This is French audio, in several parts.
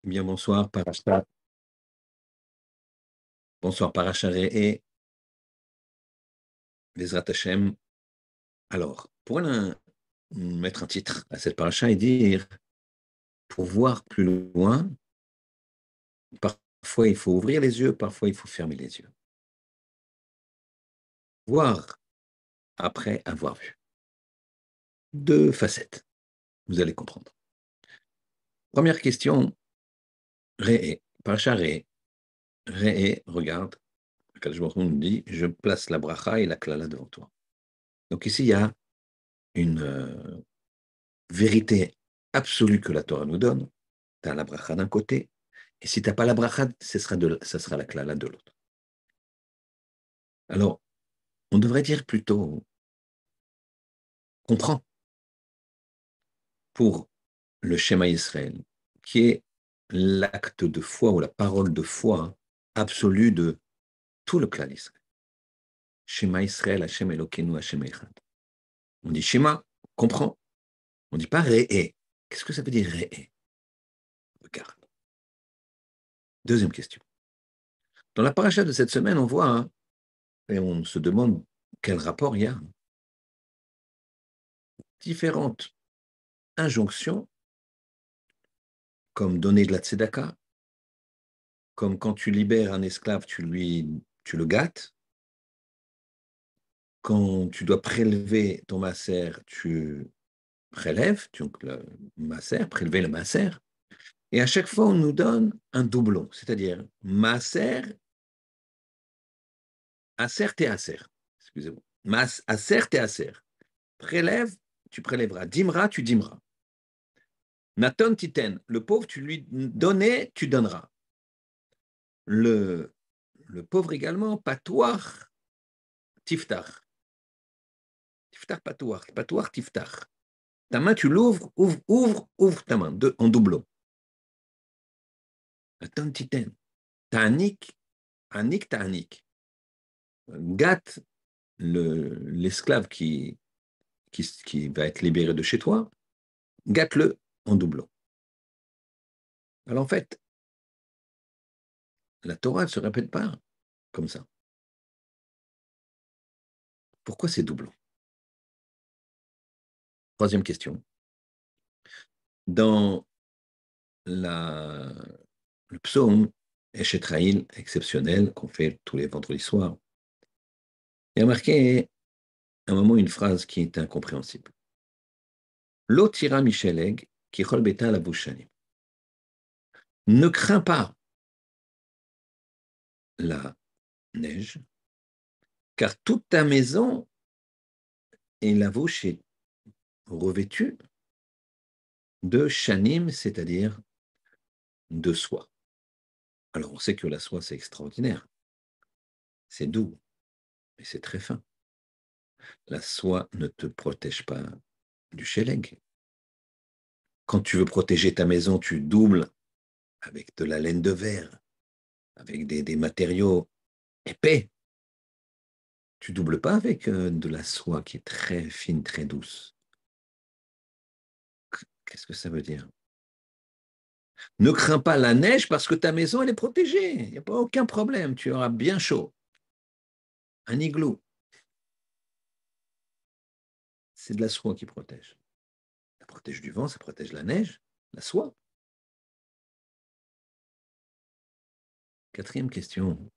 Bien, bonsoir, Paracha. Bonsoir, Paracha et Bezrat Hashem. Alors, mettre un titre à cette paracha et dire, pour voir plus loin, parfois il faut ouvrir les yeux, parfois il faut fermer les yeux. Voir après avoir vu. Deux facettes, vous allez comprendre. Première question, Réé, Paracha Réé. Réé, regarde, Akadosh Baruch Hu nous dit, je place la bracha et la klala devant toi. Donc ici, il y a une vérité absolue que la Torah nous donne. Tu as la bracha d'un côté, et si tu n'as pas la bracha, ce sera la klala de l'autre. Alors, on devrait dire plutôt, comprends, pour le schéma Israël, qui est l'acte de foi ou la parole de foi absolue de tout le clan Israël. Shema Israël, Hashem Elokeinu, Hashem Echad. On dit Shema, comprends. On ne dit pas Ré'é. Qu'est-ce que ça veut dire Ré'é? Regarde. Deuxième question. Dans la paracha de cette semaine, on voit, et on se demande quel rapport il y a. Différentes injonctions, comme donner de la tzedaka, comme quand tu libères un esclave, tu le gâtes. Quand tu dois prélever ton maaser, tu prélèves, donc le maaser, prélever le maaser. Et à chaque fois, on nous donne un doublon, c'est-à-dire maaser, aser et aser. Excusez-moi. Aser et aser. Prélève, tu prélèveras. Dimra, tu dimras. Naton titen, le pauvre, tu lui donnais, tu donneras. Le pauvre également, patoir, tiftar. Tiftar, patoir, patoir, tiftar. Ta main, tu l'ouvres, ouvre ta main, en doublon. Naton titen. Ta'anik, anik, ta'anik. Gâte l'esclave qui va être libéré de chez toi, gâte-le en doublon. Alors en fait, la Torah ne se répète pas comme ça. Pourquoi ces doublons? Troisième question. Dans le psaume Eshetraïl exceptionnel qu'on fait tous les vendredis soirs, il y a marqué à un moment une phrase qui est incompréhensible. Lo tira Micheleg qui beta la bouchanim. Ne crains pas la neige, car toute ta maison et la bouche est revêtue de chanim, c'est-à-dire de soie. Alors on sait que la soie c'est extraordinaire, c'est doux, mais c'est très fin. La soie ne te protège pas du sheleg. Quand tu veux protéger ta maison, tu doubles avec de la laine de verre, avec des matériaux épais. Tu doubles pas avec de la soie qui est très fine, très douce. Qu'est-ce que ça veut dire? Ne crains pas la neige parce que ta maison, elle est protégée. Il n'y a pas aucun problème. Tu auras bien chaud. Un igloo. C'est de la soie qui protège. Ça protège du vent, ça protège la neige, la soie. Quatrième question.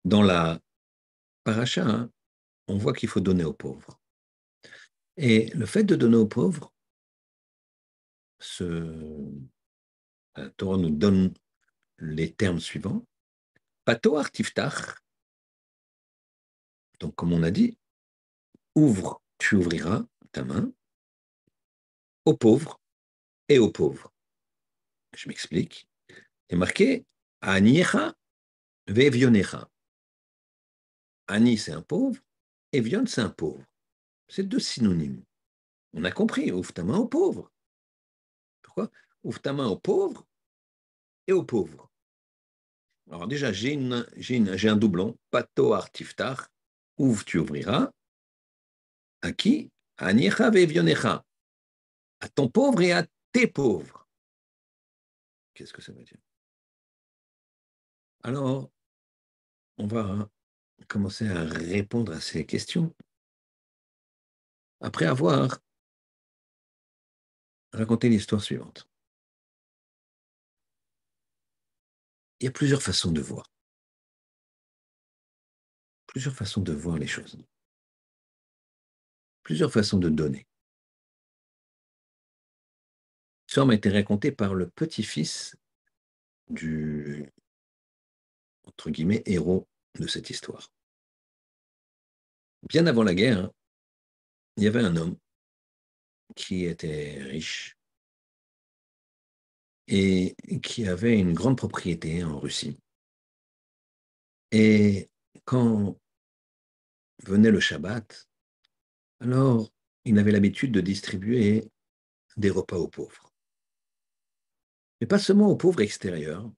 Dans la paracha, on voit qu'il faut donner aux pauvres. Et le fait de donner aux pauvres, la Torah nous donne les termes suivants. Patoar tiftach, donc comme on a dit, ouvre, tu ouvriras ta main aux pauvres et aux pauvres. Je m'explique. Il est marqué Aniecha ve'evionecha. Ani, c'est un pauvre, Evion, c'est un pauvre. C'est deux synonymes. On a compris, ouvre ta main aux pauvres. Pourquoi? Ouvre ta main aux pauvres et aux pauvres. Alors déjà, j'ai un doublon, pato artiftar, ouvre, tu ouvriras. À qui? À Niecha ve'evionecha. À ton pauvre et à tes pauvres. Qu'est-ce que ça veut dire? Alors, on va commencer à répondre à ces questions après avoir raconté l'histoire suivante. Il y a plusieurs façons de voir les choses, plusieurs façons de donner. Ça m'a été raconté par le petit-fils du, entre guillemets, héros de cette histoire. Bien avant la guerre, hein, il y avait un homme qui était riche et qui avait une grande propriété en Russie. Et quand venait le Shabbat, alors il avait l'habitude de distribuer des repas aux pauvres. Mais pas seulement aux pauvres extérieurs,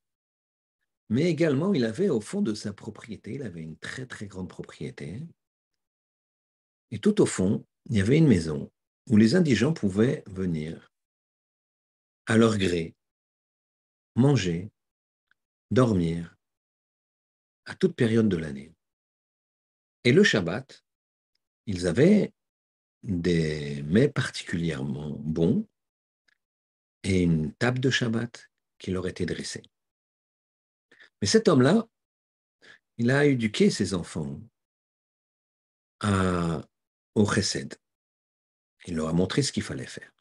mais également il avait au fond de sa propriété, il avait une très très grande propriété, et tout au fond, il y avait une maison où les indigents pouvaient venir à leur gré, manger, dormir, à toute période de l'année. Et le Shabbat, ils avaient des mets particulièrement bons et une table de Shabbat qui leur était dressée. Mais cet homme-là, il a éduqué ses enfants au chesed. Il leur a montré ce qu'il fallait faire.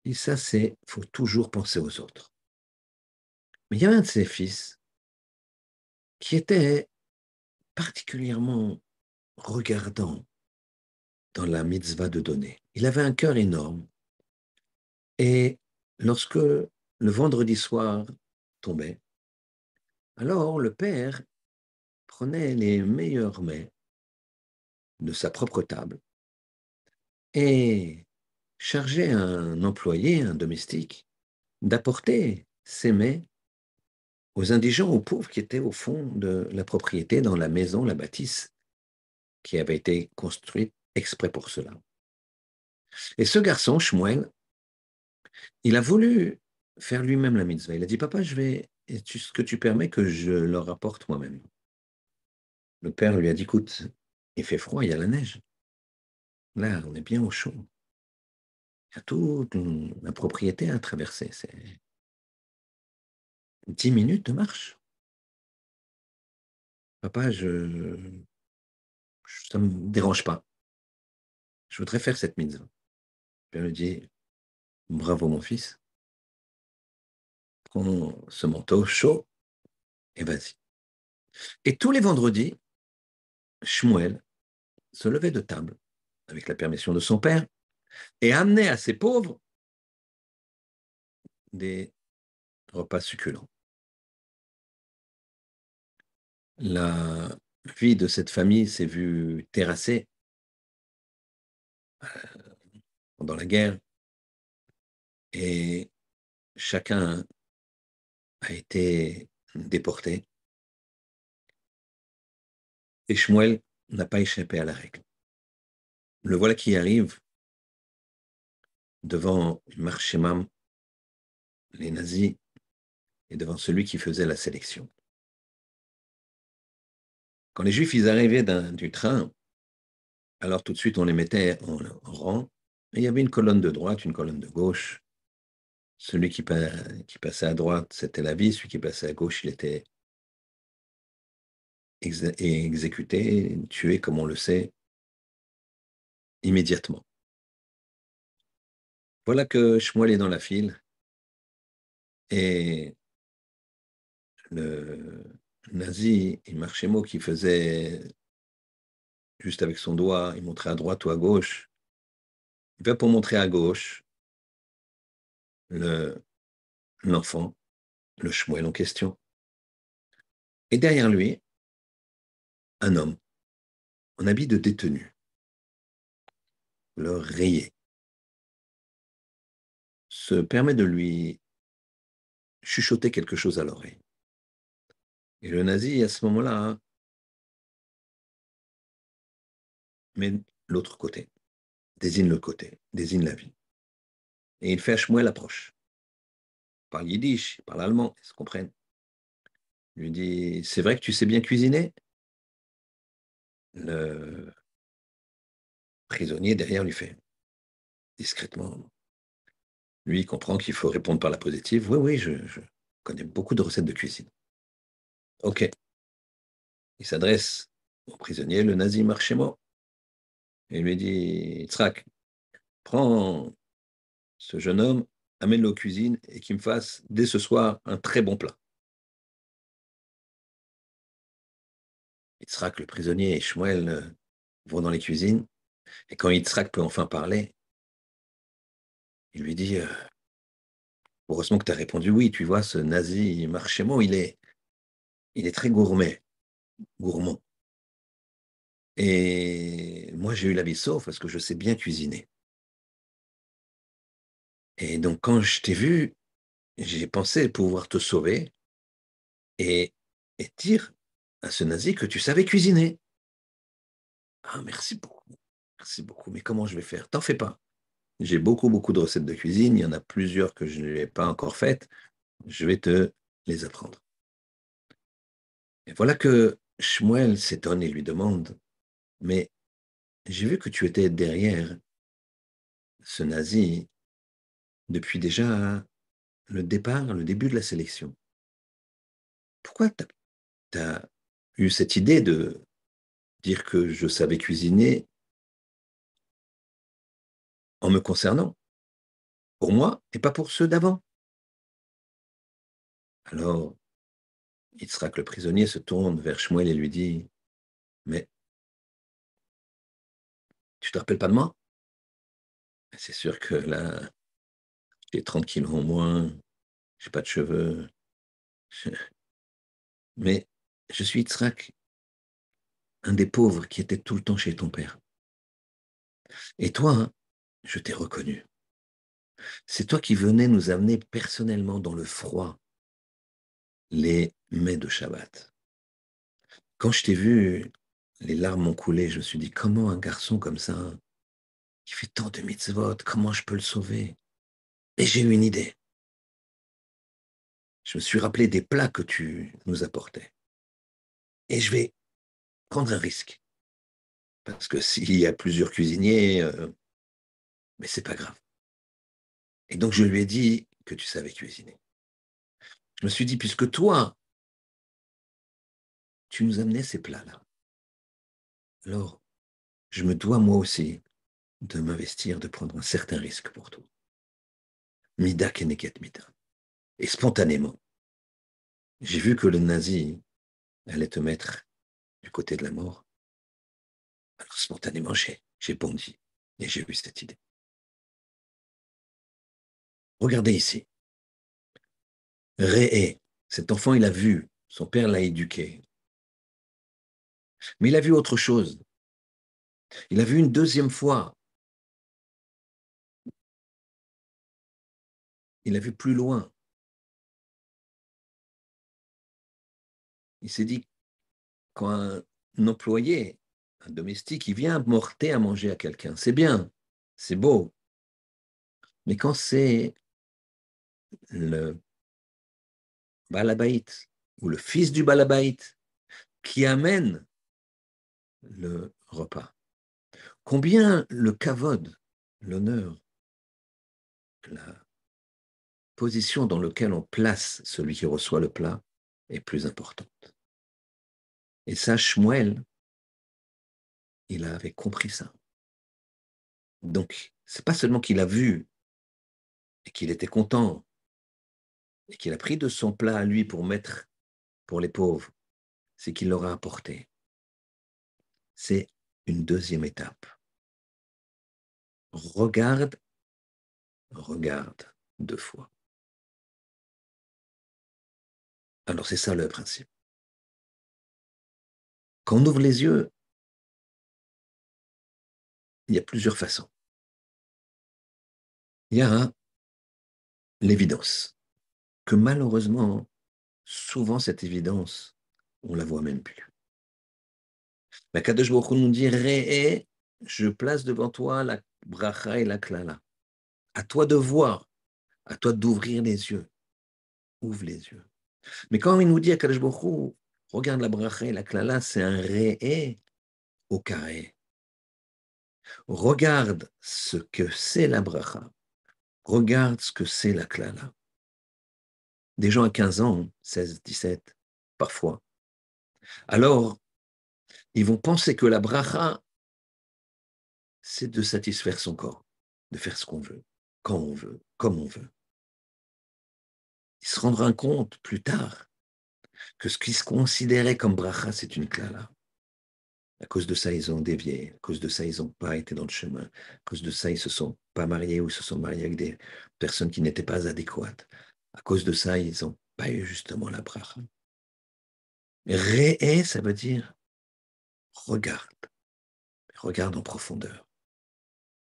Et ça, c'est, il faut toujours penser aux autres. Mais il y a un de ses fils qui était particulièrement regardant dans la mitzvah de donner. Il avait un cœur énorme. Et lorsque le vendredi soir tombait, alors le père prenait les meilleurs mets de sa propre table et chargeait un employé, un domestique, d'apporter ces mets aux indigents, aux pauvres qui étaient au fond de la propriété, dans la maison, la bâtisse, qui avait été construite exprès pour cela. Et ce garçon, Shmuel, il a voulu faire lui-même la mitzvah. Il a dit, papa, est-ce que tu permets que je leur apporte moi-même? Le père lui a dit, écoute, il fait froid, il y a la neige. Là, on est bien au chaud. Il y a toute la propriété à traverser. C'est 10 minutes de marche. Papa, ça ne me dérange pas. Je voudrais faire cette mitzvah. Le père lui dit, bravo mon fils, prends ce manteau chaud et vas-y. Et tous les vendredis, Shmuel se levait de table, avec la permission de son père, et amenait à ses pauvres des repas succulents. La vie de cette famille s'est vue terrassée pendant la guerre, et chacun a été déporté. Et Shmuel n'a pas échappé à la règle. Le voilà qui arrive devant Marshemam, les nazis, et devant celui qui faisait la sélection. Quand les Juifs ils arrivaient du train, alors tout de suite on les mettait en rang, et il y avait une colonne de droite, une colonne de gauche. Celui qui passait à droite, c'était la vie, celui qui passait à gauche, il était exécuté, tué, comme on le sait, immédiatement. Voilà que Shmuel est dans la file, et le nazi, il marchait mot qui faisait juste avec son doigt, il montrait à droite ou à gauche. Il va pour montrer à gauche l'enfant, le Shmuel en question. Et derrière lui, un homme en habit de détenu, le rayé, se permet de lui chuchoter quelque chose à l'oreille. Et le nazi, à ce moment-là, met l'autre côté, désigne le côté, désigne la vie. Et il fait à Shmuel approche. parle yiddish, il parle allemand, ils se comprennent. Il lui dit, c'est vrai que tu sais bien cuisiner? Le prisonnier derrière lui fait discrètement. Lui, il comprend qu'il faut répondre par la positive. Oui, oui, je connais beaucoup de recettes de cuisine. OK. Il s'adresse au prisonnier, le nazi marche chez moi, et il lui dit, Yitzhak, prends ce jeune homme, amène-le aux cuisines et qu'il me fasse, dès ce soir, un très bon plat. Yitzhak, le prisonnier, et Shmuel vont dans les cuisines, et quand Yitzhak peut enfin parler, il lui dit, heureusement que tu as répondu oui, tu vois, ce nazi marche chez moi, il est très gourmand. Et moi, j'ai eu la vie sauve parce que je sais bien cuisiner. Et donc, quand je t'ai vu, j'ai pensé pouvoir te sauver et, et dire à ce nazi que tu savais cuisiner. Ah, merci beaucoup. Merci beaucoup. Mais comment je vais faire? T'en fais pas. J'ai beaucoup, beaucoup de recettes de cuisine. Il y en a plusieurs que je n'ai pas encore faites. Je vais te les apprendre. Et voilà que Shmuel s'étonne et lui demande, mais j'ai vu que tu étais derrière ce nazi depuis déjà le départ, le début de la sélection. Pourquoi tu as eu cette idée de dire que je savais cuisiner en me concernant, pour moi et pas pour ceux d'avant? Alors, Yitzhak le prisonnier se tourne vers Shmuel et lui dit, mais tu te rappelles pas de moi? C'est sûr que là, j'ai 30 kilos en moins, j'ai pas de cheveux, mais je suis Yitzhak, un des pauvres qui était tout le temps chez ton père. Et toi, hein, je t'ai reconnu. C'est toi qui venais nous amener personnellement dans le froid les mets de Shabbat. Quand je t'ai vu, les larmes ont coulé. Je me suis dit, comment un garçon comme ça, qui fait tant de mitzvot, comment je peux le sauver? Et j'ai eu une idée. Je me suis rappelé des plats que tu nous apportais. Et je vais prendre un risque. Parce que s'il y a plusieurs cuisiniers, mais c'est pas grave. Et donc je lui ai dit que tu savais cuisiner. Je me suis dit, puisque toi, tu nous amenais ces plats-là, alors je me dois moi aussi de m'investir, de prendre un certain risque pour toi. Mida keneket mida. Et spontanément, j'ai vu que le nazi allait te mettre du côté de la mort. Alors spontanément, j'ai bondi et j'ai eu cette idée. Regardez ici. Réé, cet enfant, il a vu, son père l'a éduqué. Mais il a vu autre chose. Il a vu une deuxième fois. Il a vu plus loin. Il s'est dit, quand un employé, un domestique, il vient apporter à manger à quelqu'un, c'est bien, c'est beau. Mais quand c'est le balabait ou le fils du balabait qui amène le repas, combien le kavod, l'honneur, la position dans laquelle on place celui qui reçoit le plat est plus importante. Et ça, Shmuel, il avait compris ça. Donc, c'est pas seulement qu'il a vu et qu'il était content et qu'il a pris de son plat à lui pour mettre pour les pauvres, c'est qu'il leur a apporté. C'est une deuxième étape. Regarde, regarde 2 fois. Alors c'est ça le principe. Quand on ouvre les yeux, il y a plusieurs façons. Il y a l'évidence, que malheureusement, souvent cette évidence, on la voit même plus. La Kadosh Baruch Hu nous dit, Réé, je place devant toi la bracha et la klala. À toi de voir, à toi d'ouvrir les yeux. ouvre les yeux. Mais quand il nous dit à Kadosh Baruch Hu, regarde la bracha et la klala, c'est un ré au carré. Regarde ce que c'est la bracha. Regarde ce que c'est la klala. Des gens à 15 ans, 16, 17, parfois. Alors, ils vont penser que la bracha, c'est de satisfaire son corps, de faire ce qu'on veut, quand on veut, comme on veut. Il se rendra compte plus tard que ce qui se considérait comme bracha, c'est une klala. À cause de ça, ils ont dévié. À cause de ça, ils n'ont pas été dans le chemin. À cause de ça, ils ne se sont pas mariés ou se sont mariés avec des personnes qui n'étaient pas adéquates. À cause de ça, ils n'ont pas eu justement la bracha. Réé, ça veut dire regarde. Regarde en profondeur.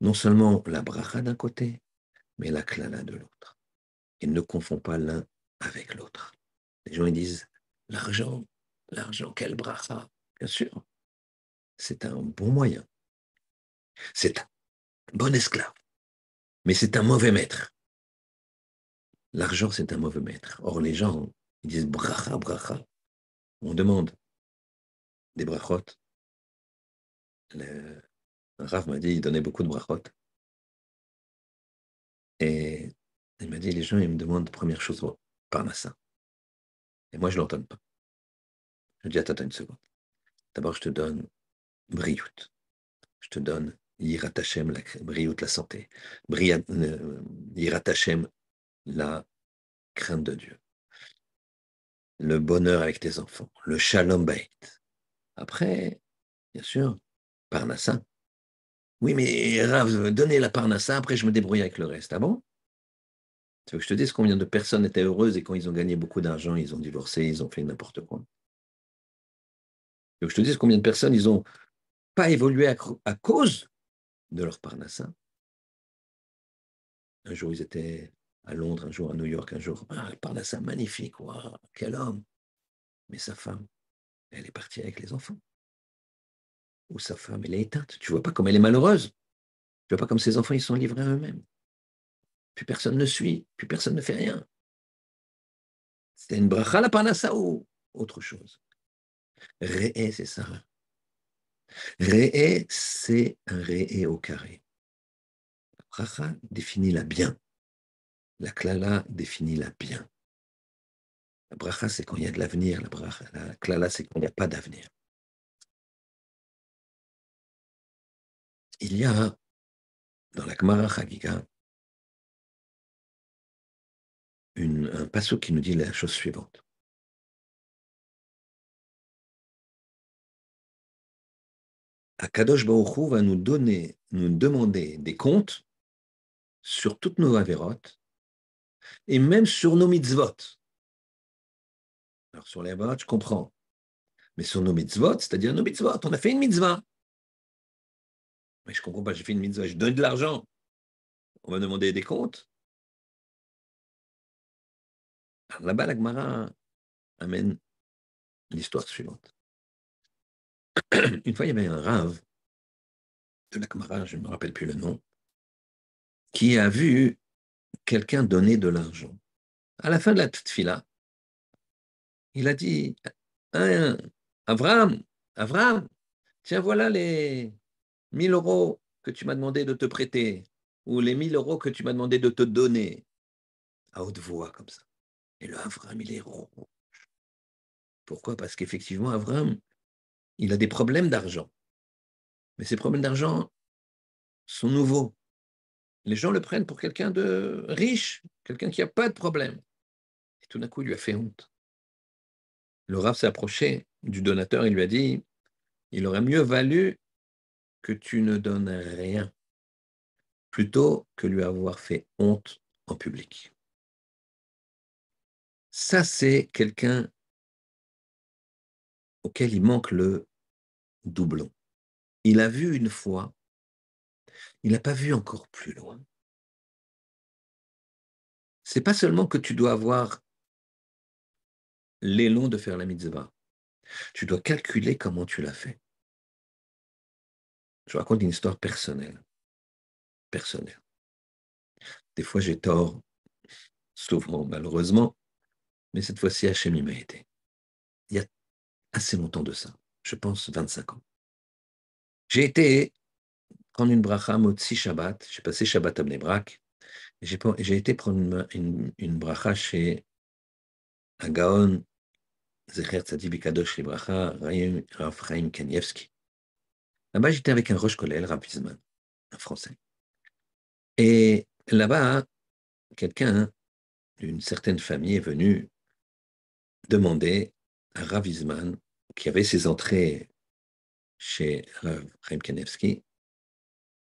Non seulement la bracha d'un côté, mais la klala de l'autre. Et ne confond pas l'un avec l'autre. Les gens ils disent l'argent, l'argent, quelle bracha. Bien sûr, c'est un bon moyen. C'est un bon esclave, mais c'est un mauvais maître. L'argent, c'est un mauvais maître. Or, les gens, ils disent bracha, bracha. On demande des brachot. Le Rav m'a dit, il donnait beaucoup de brachot. Et il m'a dit, les gens, ils me demandent première chose, parnassa. Et moi, je ne leur donne pas. Je dis, attends une seconde. D'abord, je te donne briout. Je te donne yirat Hashem, la briout, la santé. Yirat Hashem, la crainte de Dieu. Le bonheur avec tes enfants. Le shalom bait. Après, bien sûr, parnassa. Oui, mais Rav, donnez la parnassa, après je me débrouille avec le reste. Ah bon? Tu veux que je te dise combien de personnes étaient heureuses et quand ils ont gagné beaucoup d'argent, ils ont divorcé, ils ont fait n'importe quoi. Tu veux que je te dise combien de personnes ils n'ont pas évolué à cause de leur parnassa. Un jour, ils étaient à Londres, un jour à New York, un jour, parnassa magnifique, wow, quel homme. Mais sa femme, elle est partie avec les enfants. Ou sa femme, elle est éteinte. Tu vois pas comme elle est malheureuse. Tu vois pas comme ses enfants, ils sont livrés à eux-mêmes. Puis personne ne suit, puis personne ne fait rien. C'était une bracha la parnassa ou autre chose? Réé, c'est ça. Réé, c'est un réé au carré. La bracha définit la bien. La klala définit la bien. La bracha, c'est quand il y a de l'avenir. La klala, c'est quand il n'y a pas d'avenir. Il y a, dans la Gemara Chagiga, un passage qui nous dit la chose suivante. Akadosh Baruch Hu va nous demander des comptes sur toutes nos avérotes et même sur nos mitzvot. Alors sur les avérotes, je comprends. Mais sur nos mitzvot, c'est-à-dire nos mitzvot, on a fait une mitzvah. Mais je ne comprends pas, j'ai fait une mitzvah, je donne de l'argent. On va demander des comptes. Alors là-bas, la Gemara amène l'histoire suivante. Une fois, il y avait un rave de la Gemara, je ne me rappelle plus le nom, qui a vu quelqu'un donner de l'argent. À la fin de la tfila, il a dit, hein, Avram, Avram, tiens, voilà les 1 000 € que tu m'as demandé de te prêter, ou les 1 000 € que tu m'as demandé de te donner, à haute voix comme ça. Et le Avram, il est rouge. Pourquoi? Parce qu'effectivement, Avram, il a des problèmes d'argent. Mais ces problèmes d'argent sont nouveaux. Les gens le prennent pour quelqu'un de riche, quelqu'un qui n'a pas de problème. Et tout d'un coup, il lui a fait honte. Le Rav s'est approché du donateur et lui a dit, il aurait mieux valu que tu ne donnes rien, plutôt que lui avoir fait honte en public. Ça, c'est quelqu'un auquel il manque le doublon. Il a vu une fois, il n'a pas vu encore plus loin. C'est pas seulement que tu dois avoir l'élan de faire la mitzvah, tu dois calculer comment tu l'as fait. Je raconte une histoire personnelle. Personnelle. Des fois, j'ai tort, souvent, malheureusement, mais cette fois-ci, Hachem m'a aidé. Il y a assez longtemps de ça, je pense 25 ans. J'ai été prendre une bracha Motzi Shabbat, j'ai passé Shabbat à Bnei Brak, et j'ai été prendre une bracha chez Agaon, Zecher Tzadi Bikadosh Libracha, Rav Chaim Kanievski. Là-bas, j'étais avec un Rosh Kollel, Rav Wiesman, un Français. Et là-bas, quelqu'un d'une certaine famille est venu demander à Rav Wiesman, qui avait ses entrées chez Rav Chaim Kanievski,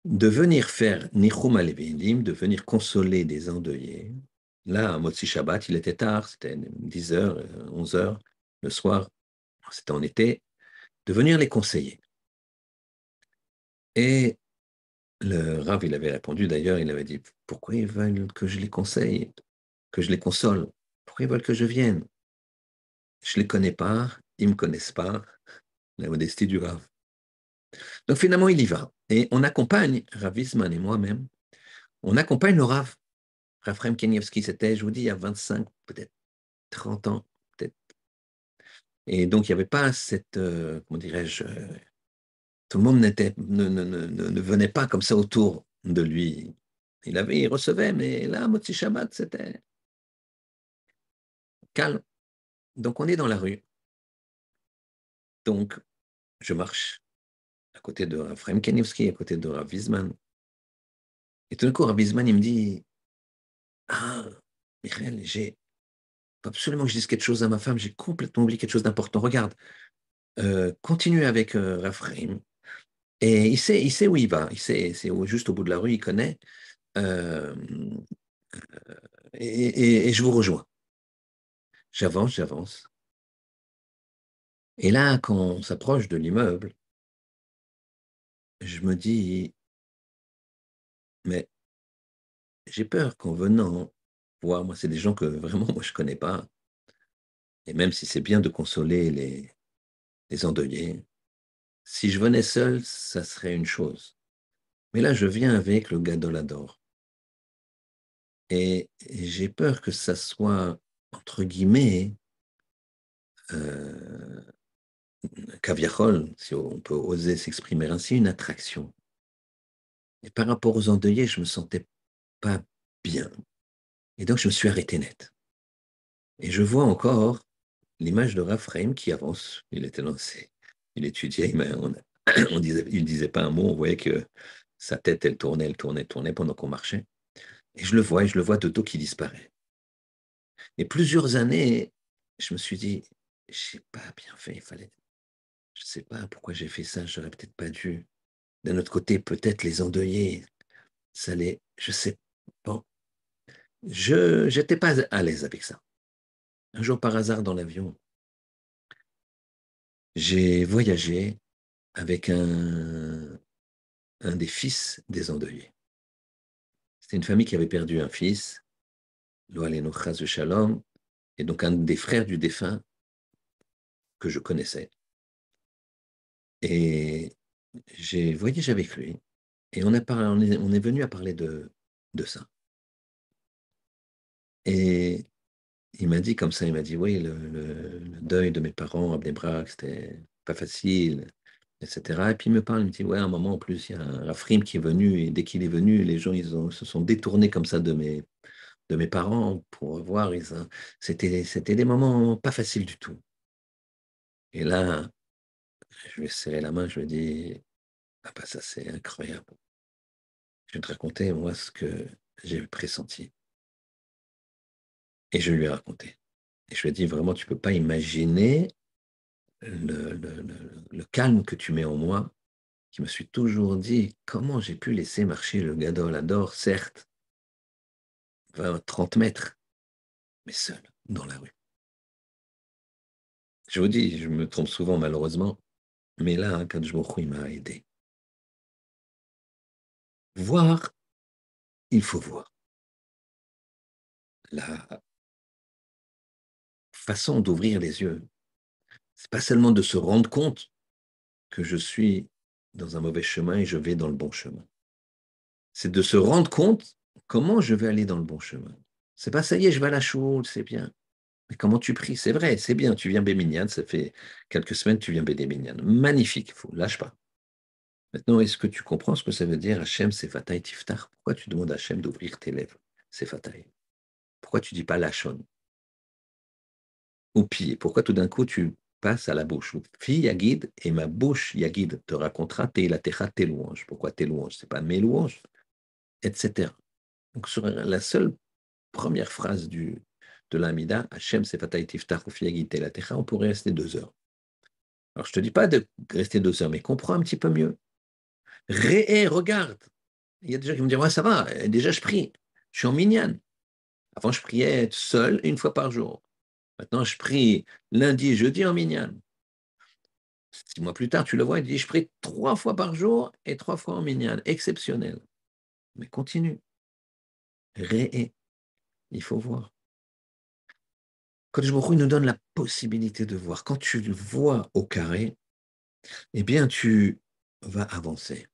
de venir faire Nichum Alevidim, de venir consoler des endeuillés. Là, à Motzi Shabbat, il était tard, c'était 10h, 11h, le soir, c'était en été, de venir les conseiller. Et le Rav, il avait répondu d'ailleurs, il avait dit, pourquoi ils veulent que je les conseille, que je les console? Pourquoi ils veulent que je vienne? Je ne les connais pas, ils ne me connaissent pas, la modestie du Rav. Donc finalement, il y va. Et on accompagne, Rav Wiesman et moi-même, on accompagne le Rav. Raphaël Kanievski, c'était, je vous dis, il y a 25, peut-être 30 ans, peut-être. Et donc, il n'y avait pas cette, comment dirais-je, tout le monde ne venait pas comme ça autour de lui. Il recevait, mais là, Motzi Shabbat, c'était calme. Donc, on est dans la rue. Donc, je marche à côté de Raphaël Kanievski, à côté de Rav Wiesman. Et tout d'un coup, Rav Wiesman, il me dit, ah, Michael, faut absolument que je dise quelque chose à ma femme, j'ai complètement oublié quelque chose d'important. Regarde, continue avec Raphaël. Et il sait où il va, c'est juste au bout de la rue, il connaît. Euh, et je vous rejoins. J'avance. Et là, quand on s'approche de l'immeuble, je me dis, mais j'ai peur qu'en venant voir, moi, c'est des gens que vraiment, moi, je ne connais pas. Et même si c'est bien de consoler les endeuillés, si je venais seul, ça serait une chose. Mais là, je viens avec le Gadolador. Et j'ai peur que ça soit, entre guillemets, euh, caviarol, si on peut oser s'exprimer ainsi, une attraction. Et par rapport aux endeuillés, je ne me sentais pas bien. Et donc, je me suis arrêté net. Et je vois encore l'image de Raphaël qui avance. Il était lancé. Il étudiait, mais il disait pas un mot. On voyait que sa tête, elle tournait pendant qu'on marchait. Et je le vois de dos qui disparaît. Et plusieurs années, je me suis dit, je n'ai pas bien fait, il fallait. Je ne sais pas pourquoi j'ai fait ça, j'aurais peut-être pas dû. D'un autre côté, peut-être les endeuillés, ça les. Je sais. Bon, je n'étais pas à l'aise avec ça. Un jour, par hasard, dans l'avion, j'ai voyagé avec un des fils des endeuillés. C'était une famille qui avait perdu un fils, Lo Aleinu Chas Shalom, et donc un des frères du défunt que je connaissais. Et j'ai voyagé avec lui, et on est venu à parler de ça. Et il m'a dit comme ça, il m'a dit, oui, le deuil de mes parents à Bnei Brak, c'était pas facile, etc. Et puis il me parle, il me dit, ouais, à un moment en plus, il y a un Rafrim qui est venu, et dès qu'il est venu, les gens, se sont détournés comme ça de mes parents pour voir, c'était des moments pas faciles du tout. Et là, je lui ai serré la main, je lui ai dit, ah bah ça c'est incroyable. Je vais te raconter, moi, ce que j'ai pressenti. Et je lui ai raconté. Et je lui ai dit, vraiment, tu peux pas imaginer le calme que tu mets en moi, qui me suis toujours dit comment j'ai pu laisser marcher le Gadol Ador, certes, 20, 30 mètres, mais seul, dans la rue. Je vous dis, je me trompe souvent malheureusement, mais là, hein, quand je me il m'a aidé. Voir, il faut voir. La façon d'ouvrir les yeux, c'est pas seulement de se rendre compte que je suis dans un mauvais chemin et je vais dans le bon chemin. C'est de se rendre compte comment je vais aller dans le bon chemin. C'est pas ça y est, je vais à la choule, c'est bien. Mais comment tu pries? C'est vrai, c'est bien, tu viens Béminian, ça fait quelques semaines que tu viens Béminian. Magnifique, faut, lâche pas. Maintenant, est-ce que tu comprends ce que ça veut dire Hachem Sefatai Tiftar? Pourquoi tu demandes à Hachem d'ouvrir tes lèvres? Sefatai. Pourquoi tu dis pas Lachon? Ou pire, pourquoi tout d'un coup tu passes à la bouche? Ou Fi Yagid et ma bouche Yagid te racontera tes louanges. Pourquoi tes louanges? C'est pas mes louanges, etc. Donc sur la seule première phrase de l'Amida, Hachem Sefatai Tiftar ou Fi Yagid Teilatecha, on pourrait rester 2 heures. Alors je te dis pas de rester 2 heures, mais comprends un petit peu mieux. Regarde. Il y a des gens qui me disent, ouais, ça va, déjà je prie, je suis en minyan. Avant, je priais seul 1 fois par jour. Maintenant, je prie lundi et jeudi en minyan. 6 mois plus tard, tu le vois, il dit, je prie 3 fois par jour et 3 fois en minyan. Exceptionnel. Mais continue. Il faut voir. Quand je il nous donne la possibilité de voir. Quand tu le vois au carré, eh bien, tu vas avancer.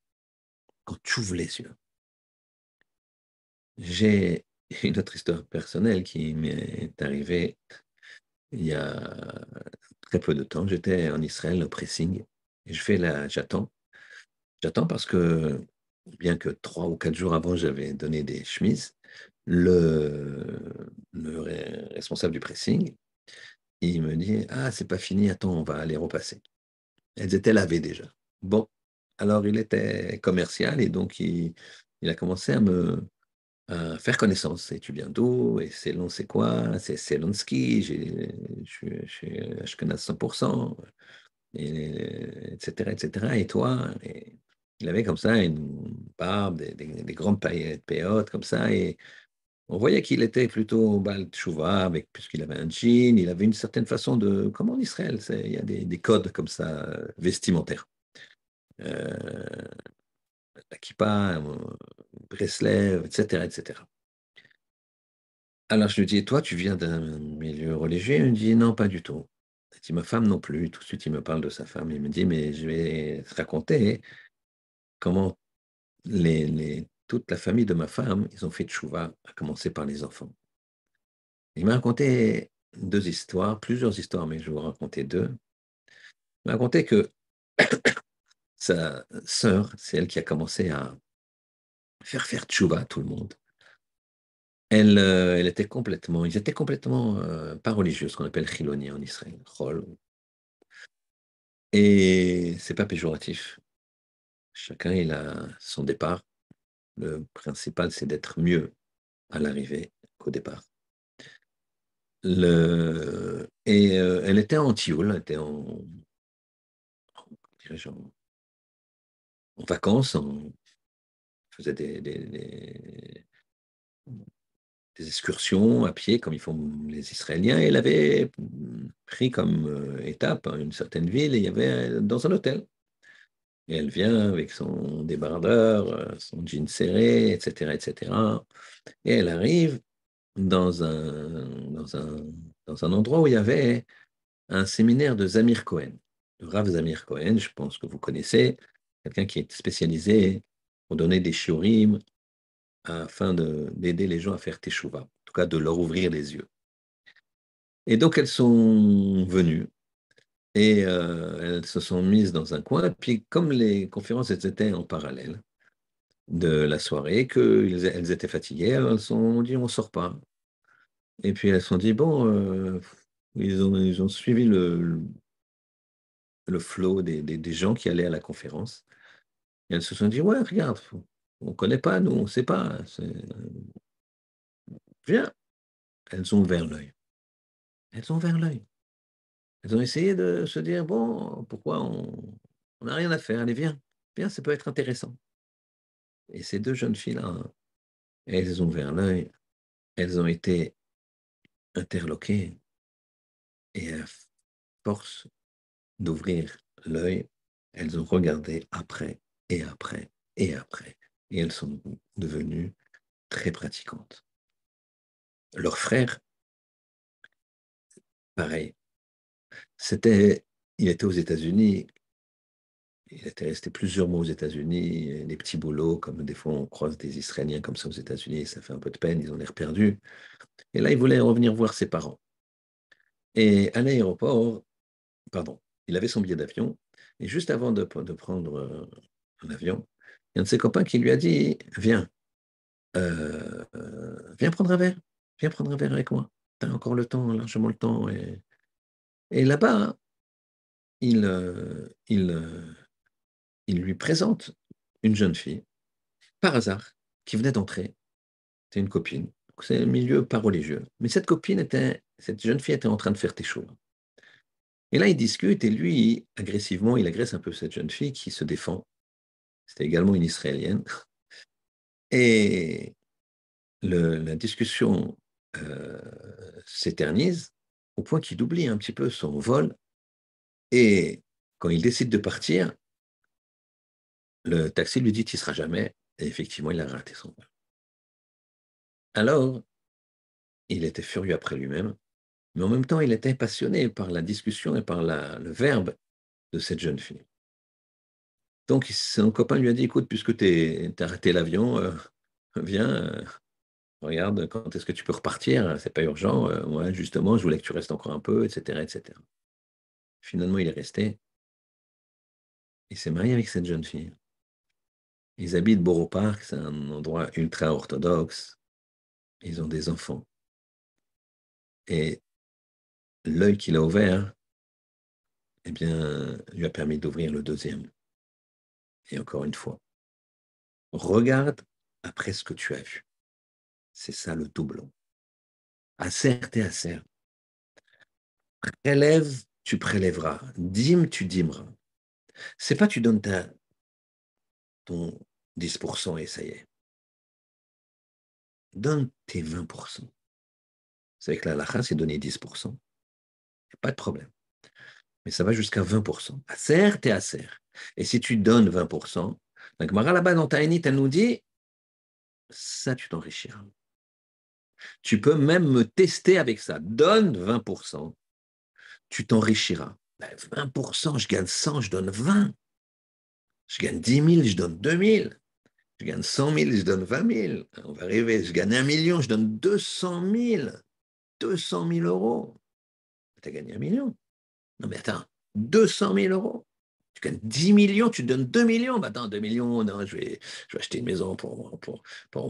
Quand tu ouvres les yeux. J'ai une autre histoire personnelle qui m'est arrivée il y a très peu de temps. J'étais en Israël au pressing et j'attends. J'attends parce que, bien que 3 ou 4 jours avant, j'avais donné des chemises, le responsable du pressing, il me dit, ah, c'est pas fini, attends, on va les repasser. Elles étaient lavées déjà. Bon, alors il était commercial et donc il a commencé faire connaissance. Et tu viens d'où? Et c'est long, c'est quoi? C'est Selonsky, je suis Ashkenaz 100%, etc., etc. Et toi? Et il avait comme ça une barbe, des grandes paillettes comme ça. Et on voyait qu'il était plutôt Baal Tchouva, puisqu'il avait un jean, il avait une certaine façon de. Comme en Israël, il y a des codes comme ça, vestimentaires. Euh, la kippa, Breslev, etc., etc. Alors je lui dis, toi, tu viens d'un milieu religieux? Il me dit, non, pas du tout. Il dit, ma femme non plus. Tout de suite, il me parle de sa femme. Il me dit, mais je vais te raconter comment toute la famille de ma femme, ils ont fait tchouva, à commencer par les enfants. Il m'a raconté 2 histoires, plusieurs histoires, mais je vais vous raconter deux. Il m'a raconté que sa sœur, c'est elle qui a commencé à faire tchouva à tout le monde. Ils étaient complètement pas religieux, ce qu'on appelle chiloni en Israël, chol. Et c'est pas péjoratif. Chacun, il a son départ. Le principal, c'est d'être mieux à l'arrivée qu'au départ. Elle était en tioul, elle était dirais-je, en vacances, faisait des excursions à pied, comme ils font les Israéliens, et elle avait pris comme étape une certaine ville, et il y avait dans un hôtel. Et elle vient avec son débardeur, son jean serré, etc., etc. Et elle arrive dans un endroit où il y avait un séminaire de Zamir Cohen. Le Rav Zamir Cohen, je pense que vous connaissez, quelqu'un qui est spécialisé pour donner des shiurim afin d'aider les gens à faire teshuva, en tout cas de leur ouvrir les yeux. Et donc elles sont venues et elles se sont mises dans un coin, puis comme les conférences étaient en parallèle de la soirée, qu'elles étaient fatiguées, alors elles se sont dit on sort pas. Et puis elles se sont dit bon, ils ont suivi le flow des gens qui allaient à la conférence. Et elles se sont dit, ouais, regarde, on ne connaît pas, nous, on ne sait pas. Viens. Elles ont ouvert l'œil. Elles ont ouvert l'œil. Elles ont essayé de se dire, bon, pourquoi on n'a rien à faire? Allez, viens. Viens, ça peut être intéressant. Et ces deux jeunes filles-là, hein, elles ont ouvert l'œil. Elles ont été interloquées. Et à force d'ouvrir l'œil, elles ont regardé après et après et après. Et elles sont devenues très pratiquantes. Leur frère, pareil, il était aux États-Unis, il était resté plusieurs mois aux États-Unis, des petits boulots, comme des fois on croise des Israéliens comme ça aux États-Unis, ça fait un peu de peine, ils ont l'air perdus. Et là, il voulait revenir voir ses parents. Et à l'aéroport, pardon, il avait son billet d'avion, et juste avant de prendre un avion, il y a un de ses copains qui lui a dit, viens prendre un verre, viens prendre un verre avec moi. Tu as encore le temps, largement le temps. Et là-bas, hein, il lui présente une jeune fille, par hasard, qui venait d'entrer. C'est une copine. C'est un milieu pas religieux. Mais cette jeune fille était en train de faire teshuva. Et là, il discute et lui, agressivement, il agresse un peu cette jeune fille qui se défend. C'était également une Israélienne. Et la discussion s'éternise au point qu'il oublie un petit peu son vol. Et quand il décide de partir, le taxi lui dit: tu n'y seras jamais. Et effectivement, il a raté son vol. Alors, il était furieux après lui-même, mais en même temps, il était passionné par la discussion et par le verbe de cette jeune fille. Donc, son copain lui a dit: écoute, puisque tu as raté l'avion, viens, regarde, quand est-ce que tu peux repartir? C'est pas urgent. Moi, justement, je voulais que tu restes encore un peu, etc., etc. Finalement, il est resté. Il s'est marié avec cette jeune fille. Ils habitent Borough Park, c'est un endroit ultra orthodoxe. Ils ont des enfants. Et l'œil qu'il a ouvert, eh bien, lui a permis d'ouvrir le deuxième. Et encore une fois, regarde après ce que tu as vu. C'est ça le doublon. Aser et aser. Prélève, tu prélèveras. Dîme, tu dîmeras. C'est pas tu donnes ton 10% et ça y est. Donne tes 20%. Vous savez que la lacha, c'est donner 10%. Pas de problème. Mais ça va jusqu'à 20%. Aser et aser. Et si tu donnes 20%, la Gemara là-bas dans Ta'anit, elle nous dit, ça, tu t'enrichiras. Tu peux même me tester avec ça. Donne 20%, tu t'enrichiras. Ben, 20%, je gagne 100, je donne 20. Je gagne 10 000, je donne 2 000. Je gagne 100 000, je donne 20 000. On va arriver. Je gagne 1 million, je donne 200 000. 200 000 euros. Tu as gagné 1 million. Non, mais attends, 200 000 euros. Tu gagnes 10 millions, tu te donnes 2 millions. Bah, attends, 2 millions, non, je vais acheter une maison pour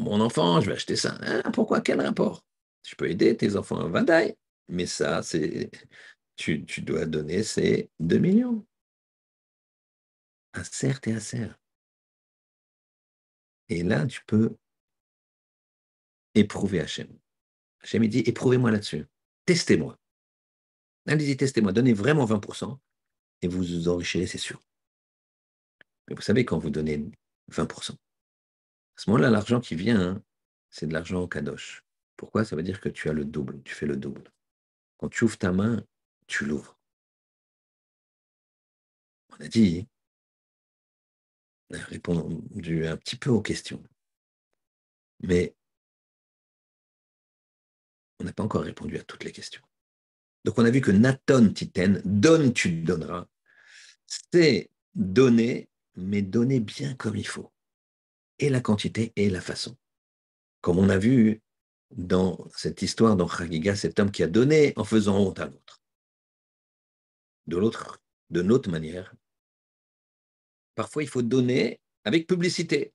mon enfant, je vais acheter ça. Hein, pourquoi? Quel rapport? Tu peux aider tes enfants à Vadaï, mais ça, tu dois donner ces 2 millions. À certes et à certes. Et là, tu peux éprouver Hachem. Hachem, il dit, éprouvez-moi là-dessus. Testez-moi. Allez-y, testez-moi. Donnez vraiment 20% et vous vous enrichirez, c'est sûr. Mais vous savez, quand vous donnez 20%, à ce moment-là, l'argent qui vient, hein, c'est de l'argent au kadosh. Pourquoi? Ça veut dire que tu as le double, tu fais le double. Quand tu ouvres ta main, tu l'ouvres. On a dit, on a répondu un petit peu aux questions, mais on n'a pas encore répondu à toutes les questions. Donc on a vu que Naton Titen, donne, tu donneras, c'est donner, mais donner bien comme il faut. Et la quantité et la façon. Comme on a vu dans cette histoire dans Chagiga, cet homme qui a donné en faisant honte à l'autre. De notre manière, parfois il faut donner avec publicité.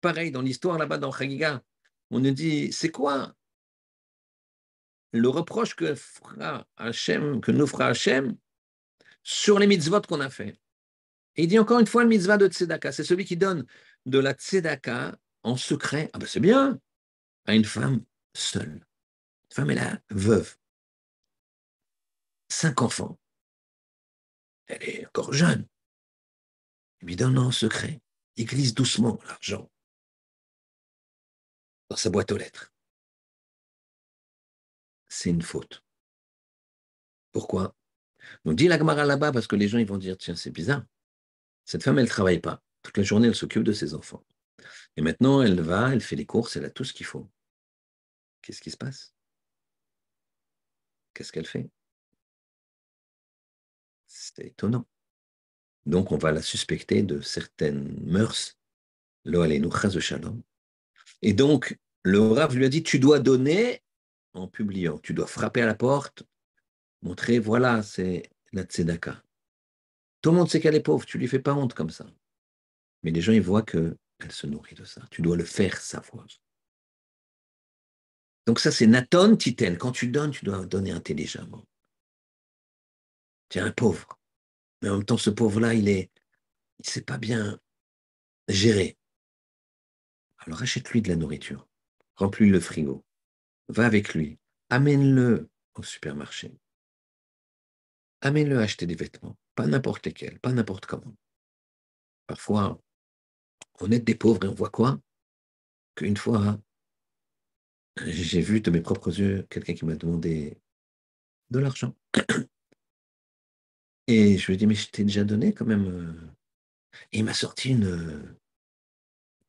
Pareil, dans l'histoire là-bas dans Chagiga, on nous dit, c'est quoi le reproche que nous fera Hachem sur les mitzvot qu'on a fait? Et il dit encore une fois le mitzvah de tzedaka, c'est celui qui donne de la tzedaka en secret. Ah ben c'est bien, à une femme seule. Une femme, elle est veuve, 5 enfants. Elle est encore jeune. Il lui donne en secret. Il glisse doucement l'argent dans sa boîte aux lettres. C'est une faute. Pourquoi? On dit la Gemara là-bas parce que les gens ils vont dire, tiens, c'est bizarre. Cette femme, elle ne travaille pas. Toute la journée, elle s'occupe de ses enfants. Et maintenant, elle fait les courses, elle a tout ce qu'il faut. Qu'est-ce qui se passe? Qu'est-ce qu'elle fait? C'est étonnant. Donc, on va la suspecter de certaines mœurs. Lo aleinu chas v'shalom. Et donc, le Rav lui a dit, tu dois donner en publiant. Tu dois frapper à la porte Montrer, voilà, c'est la tzedaka. Tout le monde sait qu'elle est pauvre, tu lui fais pas honte comme ça. Mais les gens, ils voient qu'elle se nourrit de ça. Tu dois le faire savoir. Donc ça, c'est Naton Titen. Quand tu donnes, tu dois donner intelligemment. Tu es un pauvre. Mais en même temps, ce pauvre-là, il ne sait pas bien gérer. Alors achète-lui de la nourriture. Remplis le frigo. Va avec lui. Amène-le au supermarché. Amène-le acheter des vêtements. Pas n'importe lesquels, pas n'importe comment. Parfois, on aide des pauvres et on voit quoi? Qu'une fois, j'ai vu de mes propres yeux quelqu'un qui m'a demandé de l'argent. Et je lui ai dit, mais je t'ai déjà donné quand même. Et il m'a sorti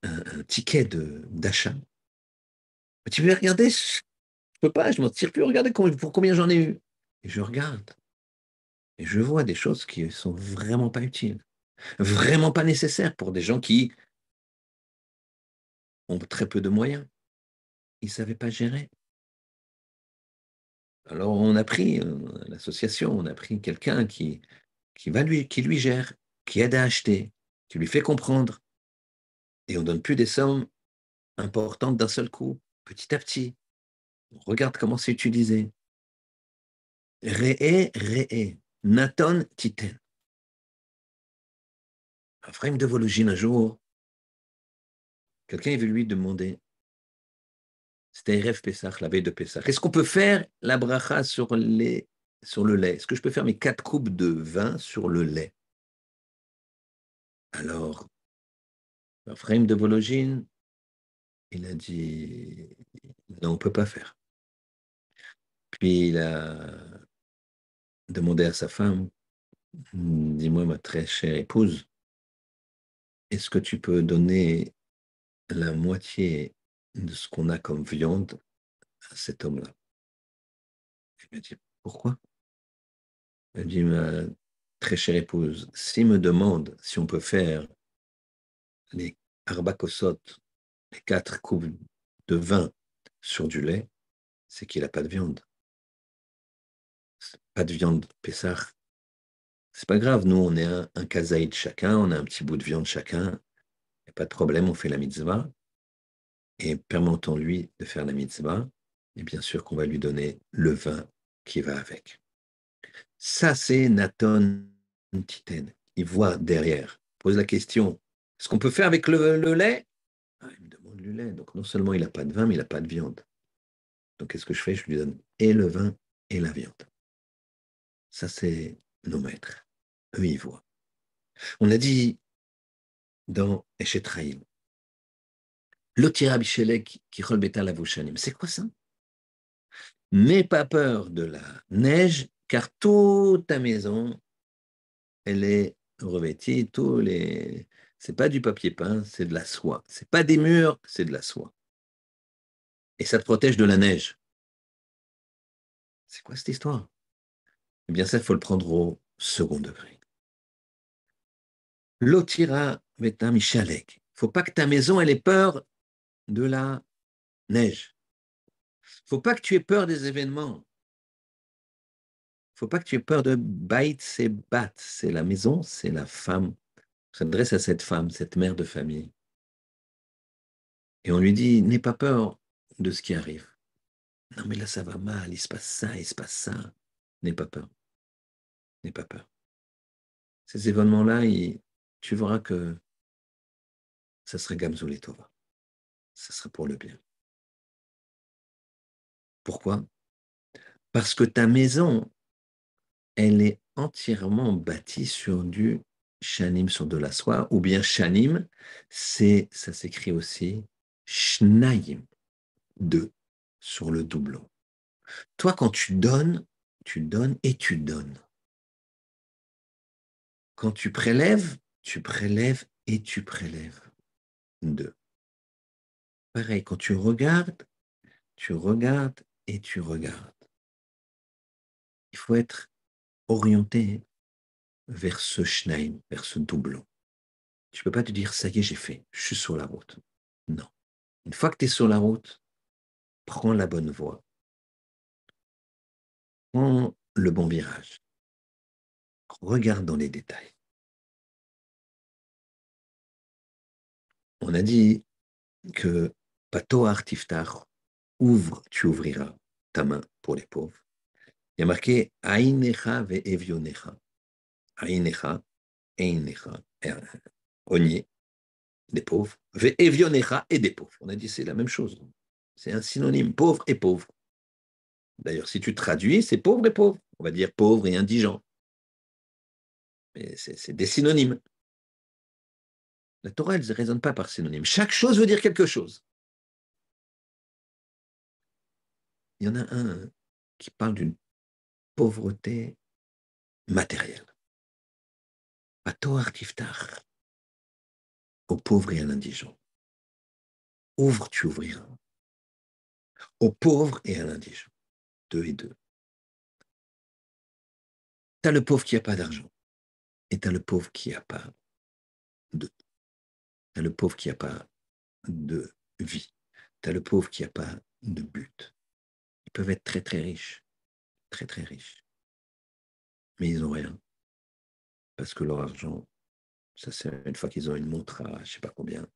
un ticket d'achat. Tu veux regarder? Je peux pas, je m'en tire plus. Regardez pour combien j'en ai eu. Et je regarde. Et je vois des choses qui sont vraiment pas utiles, vraiment pas nécessaires pour des gens qui ont très peu de moyens. Ils ne savaient pas gérer. Alors on a pris l'association, on a pris quelqu'un qui lui gère, qui aide à acheter, qui lui fait comprendre. Et on ne donne plus des sommes importantes d'un seul coup, petit à petit. On regarde comment c'est utilisé. Re'e, Naton Titen. Un frère de Vologine, un jour, quelqu'un est venu lui demander, c'était Erev Pessah, la veille de Pessah, est-ce qu'on peut faire la bracha sur le lait? Est-ce que je peux faire mes 4 coupes de vin sur le lait? Alors, un frère de Vologine, il a dit, non, on ne peut pas faire. Puis il a demandé à sa femme, dis-moi, ma très chère épouse, est-ce que tu peux donner la moitié de ce qu'on a comme viande à cet homme-là? Il m'a dit, pourquoi? Elle m'a dit, ma très chère épouse, s'il me demande si on peut faire les arbakosot, les 4 coupes de vin sur du lait, c'est qu'il n'a pas de viande. Pas de viande Pessah. C'est pas grave, nous, on est un kazaïd chacun, on a un petit bout de viande chacun, il n'y a pas de problème, on fait la mitzvah, et permettons-lui de faire la mitzvah, et bien sûr qu'on va lui donner le vin qui va avec. Ça, c'est Naton Titen. Il voit derrière, pose la question, est-ce qu'on peut faire avec le lait? Ah, il me demande du lait, donc non seulement il n'a pas de vin, mais il n'a pas de viande. Donc qu'est-ce que je fais? Je lui donne et le vin et la viande. Ça, c'est nos maîtres. Eux, ils voient. On a dit dans Eshetraïm, Lotira Bichelek qui beta la Voshanim. C'est quoi ça? N'aie pas peur de la neige, car toute ta maison, elle est revêtie, c'est pas du papier peint, c'est de la soie. C'est pas des murs, c'est de la soie. Et ça te protège de la neige. C'est quoi cette histoire? Eh bien, ça, il faut le prendre au second degré. Lotira beta Michalek. Il ne faut pas que ta maison, elle ait peur de la neige. Il ne faut pas que tu aies peur des événements. Il ne faut pas que tu aies peur de Bait Sebat. C'est la maison, c'est la femme. On s'adresse à cette femme, cette mère de famille. Et on lui dit, n'aie pas peur de ce qui arrive. Non, mais là, ça va mal, il se passe ça, il se passe ça. N'aie pas peur. N'aie pas peur. Ces événements-là, tu verras que ça serait Gamzou et Tova. Ça serait pour le bien. Pourquoi? Parce que ta maison, elle est entièrement bâtie sur du shanim, sur de la soie, ou bien shanim, ça s'écrit aussi shnayim, deux, sur le doublon. Toi, quand tu donnes et tu donnes. Quand tu prélèves et tu prélèves. Deux. Pareil, quand tu regardes et tu regardes. Il faut être orienté vers ce shnaim, vers ce doublon. Tu ne peux pas te dire, ça y est, j'ai fait, je suis sur la route. Non. Une fois que tu es sur la route, prends la bonne voie. Prends le bon virage. Regarde dans les détails. On a dit que Patoar Tiftar, ouvre, tu ouvriras ta main pour les pauvres. Il y a marqué Aïnecha ve Evionecha. Aïnecha, Einecha, Ognier, des pauvres, ve Evionecha et des pauvres. On a dit c'est la même chose. C'est un synonyme, pauvre et pauvre. D'ailleurs, si tu traduis, c'est pauvre et pauvre. On va dire pauvre et indigent. Mais c'est des synonymes. La Torah, elle ne raisonne pas par synonyme. Chaque chose veut dire quelque chose. Il y en a un qui parle d'une pauvreté matérielle. Patoar Tiftar, aux pauvres et à l'indigent. Ouvre, tu ouvriras. Aux pauvres et à l'indigent. Deux et deux. Tu as le pauvre qui n'a pas d'argent. Et tu as le pauvre qui n'a pas de. Tu as le pauvre qui n'a pas de vie. Tu as le pauvre qui n'a pas de but. Ils peuvent être très très riches. Très très riches. Mais ils n'ont rien. Parce que leur argent, ça c'est une fois qu'ils ont une montre à je ne sais pas combien,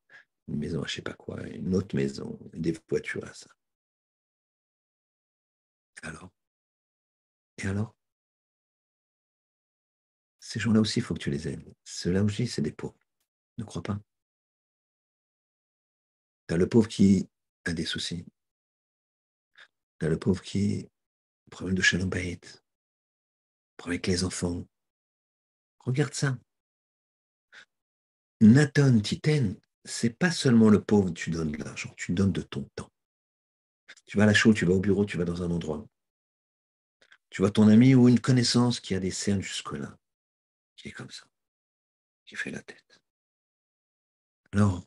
une maison à je ne sais pas quoi, une autre maison, des voitures à ça. Alors? Et alors? Ces gens-là aussi, il faut que tu les aides. Ceux-là aussi, c'est des pauvres. Ne crois pas. Tu as le pauvre qui a des soucis. Tu as le pauvre qui a problème de shalom bayit, problème avec les enfants. Regarde ça. Nathan Titen, c'est pas seulement le pauvre, tu donnes de l'argent, tu donnes de ton temps. Tu vas à la chaux, tu vas au bureau, tu vas dans un endroit. Tu vois ton ami ou une connaissance qui a des cernes jusque-là, qui est comme ça, qui fait la tête. Alors,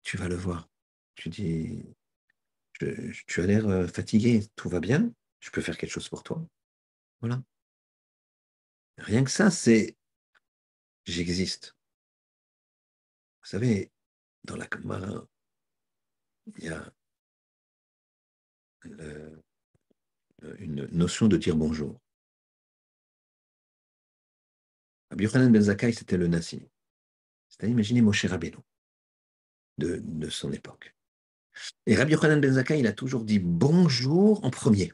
tu vas le voir. Tu dis, tu as l'air fatigué, tout va bien, je peux faire quelque chose pour toi. Voilà. Rien que ça, c'est j'existe. Vous savez, dans la Gemara, il y a une notion de dire bonjour. Rabbi Yochanan ben Zakkai, c'était le Nassi. C'est-à-dire, imaginez Moshe Rabbeinu de son époque. Et Rabbi Yochanan ben Zakkai, il a toujours dit bonjour en premier.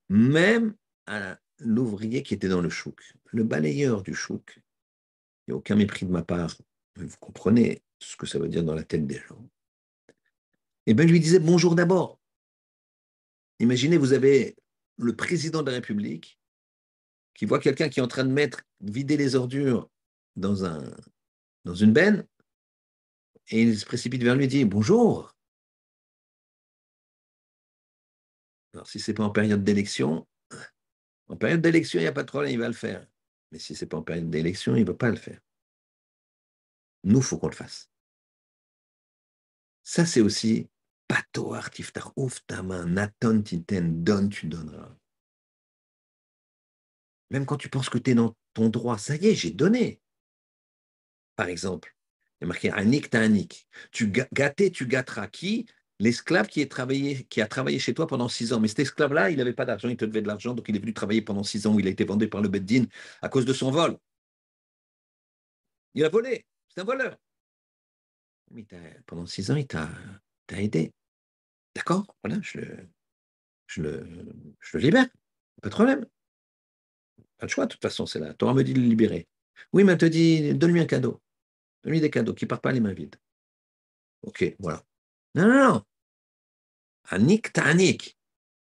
Même à l'ouvrier qui était dans le chouk. Le balayeur du chouk, il n'y a aucun mépris de ma part, vous comprenez ce que ça veut dire dans la tête des gens. Et bien, il lui disait bonjour d'abord. Imaginez, vous avez le président de la République qui voit quelqu'un qui est en train de vider les ordures dans, dans une benne, et il se précipite vers lui et dit bonjour. Alors, si ce n'est pas en période d'élection, il n'y a pas de problème, il va le faire. Mais si ce n'est pas en période d'élection, il ne va pas le faire. Nous, il faut qu'on le fasse. Ça, c'est aussi Patoar Tiftar, ouvre ta main, Naton Titen, donne, tu donneras. Même quand tu penses que tu es dans ton droit, ça y est, j'ai donné. Par exemple, il y a marqué Anik Ta'anik. Tu gâtais, tu gâteras. Qui? L'esclave qui a travaillé chez toi pendant 6 ans. Mais cet esclave-là, il n'avait pas d'argent, il te devait de l'argent, donc il est venu travailler pendant 6 ans où il a été vendu par le Beddin à cause de son vol. Il a volé, c'est un voleur. Mais pendant 6 ans, il t'a aidé. D'accord? Voilà, je le, je le libère. Pas de problème. Pas de choix, de toute façon, c'est là. Torah me dit de le libérer. Oui, mais elle te dit, donne-lui un cadeau. Donne-lui des cadeaux, qui ne part pas les mains vides. Ok, voilà. Non, non, non. Anik, t'as Anik.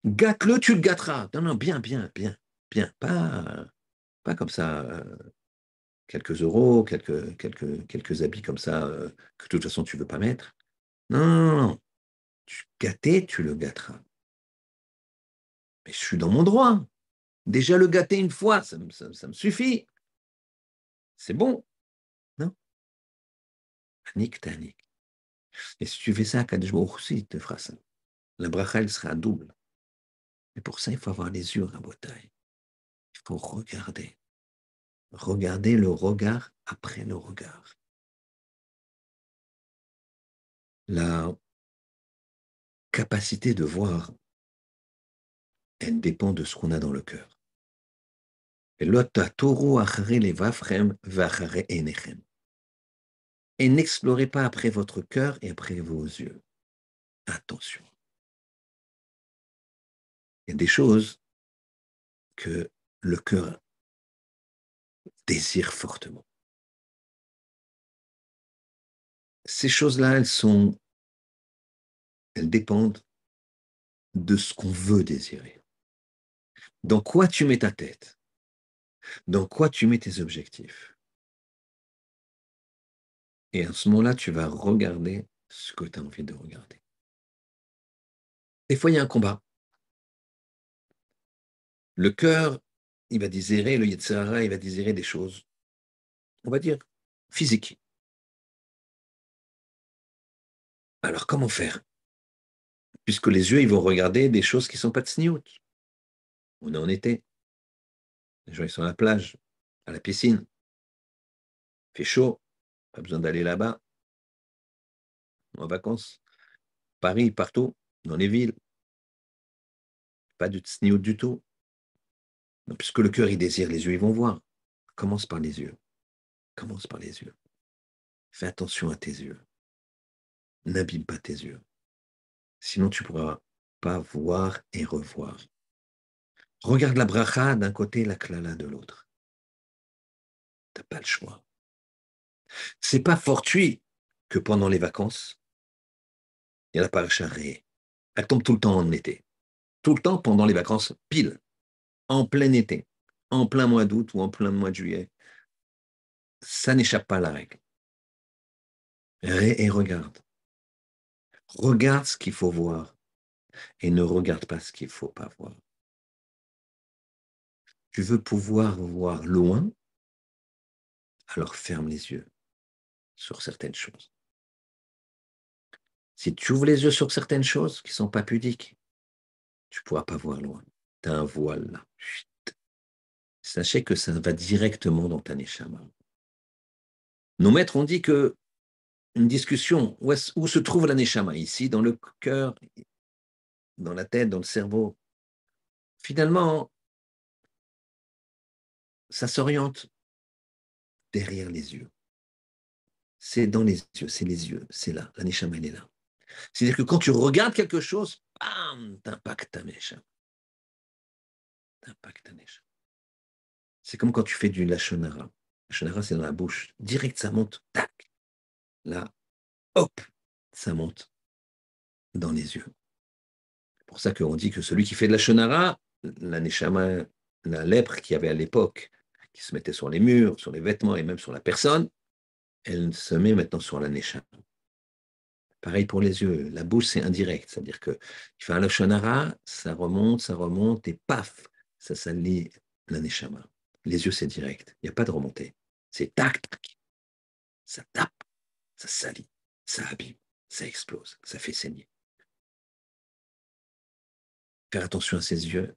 Gâte-le, tu le gâteras. Non, non, bien, bien, bien, bien. Pas comme ça, quelques euros, quelques habits comme ça, que de toute façon tu ne veux pas mettre. Non, non, non, non. Gâter, tu le gâteras. Mais je suis dans mon droit. Déjà le gâter une fois, ça me suffit. C'est bon. Non? Anik, t'as Anik. Et si tu fais ça, Kadesh Baruch aussi, il te fera ça. La bracha, elle sera double. Mais pour ça, il faut avoir les yeux à bataille. Il faut regarder. Regarder le regard après le regard. La capacité de voir elle dépend de ce qu'on a dans le cœur. Et n'explorez pas après votre cœur et après vos yeux. Attention. Il y a des choses que le cœur désire fortement. Ces choses-là, elles dépendent de ce qu'on veut désirer. Dans quoi tu mets ta tête? Dans quoi tu mets tes objectifs? Et à ce moment-là, tu vas regarder ce que tu as envie de regarder. Des fois, il y a un combat. Le cœur, il va désirer, le Yetzer Hara, il va désirer des choses, on va dire, physiques. Alors, comment faire? Puisque les yeux, ils vont regarder des choses qui ne sont pas de sniout. On est en été. Les gens, ils sont à la plage, à la piscine. Il fait chaud. Pas besoin d'aller là-bas. En vacances. Paris, partout, dans les villes. Pas de sniout du tout. Donc, puisque le cœur, il désire, les yeux, ils vont voir. Commence par les yeux. Commence par les yeux. Fais attention à tes yeux. N'abîme pas tes yeux. Sinon, tu ne pourras pas voir et revoir. Regarde la bracha d'un côté, la klala de l'autre. Tu n'as pas le choix. C'est pas fortuit que pendant les vacances, il y a la paracha Ré. Elle tombe tout le temps en été. Tout le temps pendant les vacances, pile, en plein été, en plein mois d'août ou en plein mois de juillet. Ça n'échappe pas à la règle. Ré et regarde. Regarde ce qu'il faut voir et ne regarde pas ce qu'il ne faut pas voir. Tu veux pouvoir voir loin, alors ferme les yeux sur certaines choses. Si tu ouvres les yeux sur certaines choses qui ne sont pas pudiques, tu ne pourras pas voir loin. Tu as un voile là. Chut. Sachez que ça va directement dans ta neshama. Nos maîtres ont dit que une discussion, où se trouve la neshama? Ici, dans le cœur, dans la tête, dans le cerveau. Finalement, ça s'oriente derrière les yeux. C'est dans les yeux, c'est les yeux, c'est là. La neshama, elle est là. C'est-à-dire que quand tu regardes quelque chose, bam, t'impactes ta neshama. T'impactes ta neshama. C'est comme quand tu fais du lachon hara. Lachon hara, c'est dans la bouche. Direct, ça monte. Tac. Là, hop, ça monte dans les yeux. C'est pour ça qu'on dit que celui qui fait de lachon hara, la neshama, la lèpre qu'il y avait à l'époque, qui se mettait sur les murs, sur les vêtements et même sur la personne, elle se met maintenant sur la neshama. Pareil pour les yeux. La bouche, c'est indirect. C'est-à-dire qu'il fait un lachon hara, ça remonte, et paf, ça salit la neshama. Les yeux, c'est direct. Il n'y a pas de remontée. C'est tac, tac. Ça tape, ça salit, ça abîme, ça explose, ça fait saigner. Faire attention à ses yeux,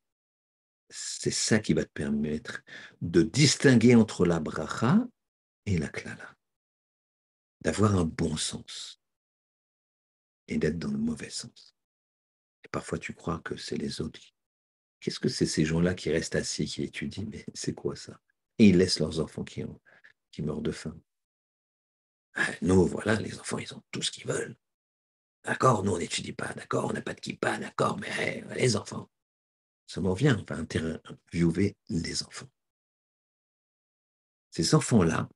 c'est ça qui va te permettre de distinguer entre la bracha et la klala. D'avoir un bon sens et d'être dans le mauvais sens. Et parfois, tu crois que c'est les autres. Qu'est-ce que c'est ces gens-là qui restent assis, qui étudient? Mais c'est quoi ça? Et ils laissent leurs enfants qui meurent de faim. Ah, nous, voilà, les enfants, ils ont tout ce qu'ils veulent. D'accord, nous, on n'étudie pas. D'accord, on n'a pas de kippa. D'accord, mais les enfants. Ça m'en vient, on va interviewer les enfants. Ces enfants-là,